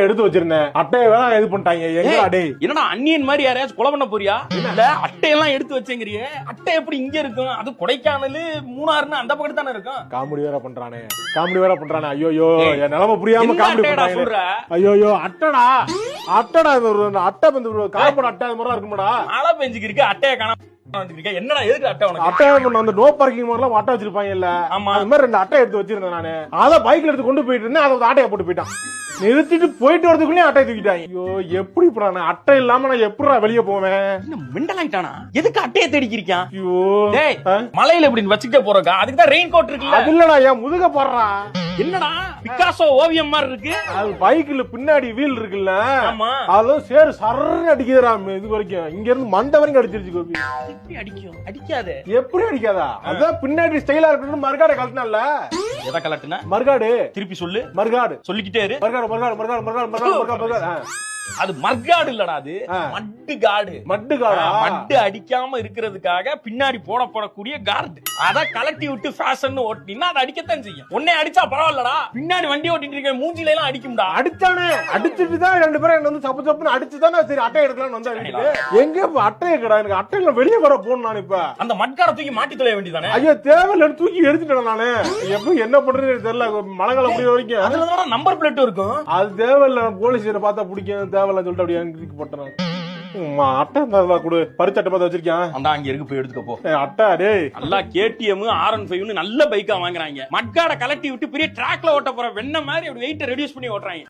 எடுத்து வச்சிருந்தேன். அட்டையை வேணா இது பண்ணிட்டாங்க. எங்க அடே என்னடா அன்னியன் மாதிரி யாரையாச்சும் கொலை பண்ண போறியா? இல்ல அட்டையெல்லாம் எடுத்து வச்சேங்கிறியே, அட்டை எப்படி இங்க இருக்கும்? அது கொடைக்கானல் மூணாறுன்னு அந்த பக்கத்து தானே இருக்கும். காமெடி வேற பண்றானே. ஐயோ என் நிலைமை புரியாம காமெடி பண்றாங்க. ஐயோ அட்டடா அட்டை வந்து கார்போர்ட் அட்டை அது மாதிரி இருக்குமாடா. மழை பெஞ்சுக்கு இருக்கு, அட்டையை காணாம என்னடா எதுக்கு அட்டை உனக்கு? அட்டை அந்த நோ பார்க்கிங் மாதிரிலாம் அட்டை வச்சிருப்பாங்க இல்ல, அது மாதிரி 2 அட்டை எடுத்து வச்சிருந்தேன் நானு. அத பைக்ல எடுத்து கொண்டு போயிட்டு இருந்தேன். அதை ஆட்டையை போட்டு போயிட்டான். நிறுத்திட்டு போயிட்டு வரதுக்குள்ளே அட்டை தூக்கிட்டாங்க. ஐயோ எப்படி போறானே, அட்டை இல்லாம நான் எப்படா வெளியே போவேன்? மெண்டல் ஆயிட்டானா? எதுக்கு அட்டையை தேடிக்கிறியா? ஐயோ மலையில இப்படி வச்சுக்கிட்டே போறக்கா, அதுக்கு தான் ரெயின் கோட் இருக்குல்ல. அது இல்லடா, என் முதுக போடுறா. என்னடா பிக்காசோ ஓவியம் மாதிரி இருக்கு. அது பைக்ல பின்னாடி வீல் இருக்குல்ல, ஆமா, அதெல்லாம் சேரு சர்ன்னு அடிக்குதுடா. இது வரைக்கும் இங்க இருந்து மண்டை வரைக்கும் அடிச்சிருச்சு கோபி. எப்படி அடிக்கும்? அடிக்காதே. எப்படி அடிக்காதா? அதான் பின்னாடி ஸ்டைலா இருக்கணும். மறுகாடு கழட்டினால. எதை கலட்டுனா? மறுகாடு திருப்பி சொல்லு. மறுகாடு சொல்லிக்கிட்டே இரு. மறுகாடு அது மர்காடு இல்லடா, அது மட்டு காடு. மட்டு அடிக்காம இருக்கிறதுக்காக பின்னாடி போடக்கூடிய கார்டு. அத கலட்டி விட்டு ஃபேஷன் ஓட்டினா அது அடிக்கத்தான் செய்யும். உன்னை அடிச்சா பரவாயில்லடா, பின்னாடி வண்டி ஓட்டிட்டு இருக்க மூஞ்சில எல்லாம் அடிக்கும்டா. அடிச்சானே, அடிச்சிட்டு தான் 2 பேரும் என்ன வந்து சப்பு சப்புன்னு அடிச்சுதானே சரி அட்டை எடுக்கலாம்னு வந்தா. எங்க அட்டை கடா, எனக்கு அட்டையில வெளியே வர போகணும். நான் இப்ப அந்த மட்கார தூக்கி மாட்டி தொலைய வேண்டியதானே. ஐயோ தேவையில்லைன்னு தூக்கி எடுத்துட்டேன் நானு. எப்படி என்ன பண்றதுன்னு தெரியல. மழை காலம் முடிய வரைக்கும் அதுலதான் நம்பர் பிளேட் இருக்கும். அது தேவையில்ல. போலீஸ் பார்த்தா பிடிக்கும், தேவையில்ல சொல்லிட்டு அப்படியே போட்டேன். அட்டை கொடு, பரிச்சட்டை பார்த்து வச்சிருக்கேன். அந்த அங்க இருக்கு, போய் எடுத்துக்க போ. அட்டை டேய் நல்லா KTM R15 நல்ல பைக்கா வாங்குறாங்க. மட்காட கலட்டி விட்டு பெரிய ட்ராக்ல ஓட்ட போற வெண்ண மாதிரி அப்படி வெயிட்ட ரெடியூஸ் பண்ணி ஓட்டுறாங்க.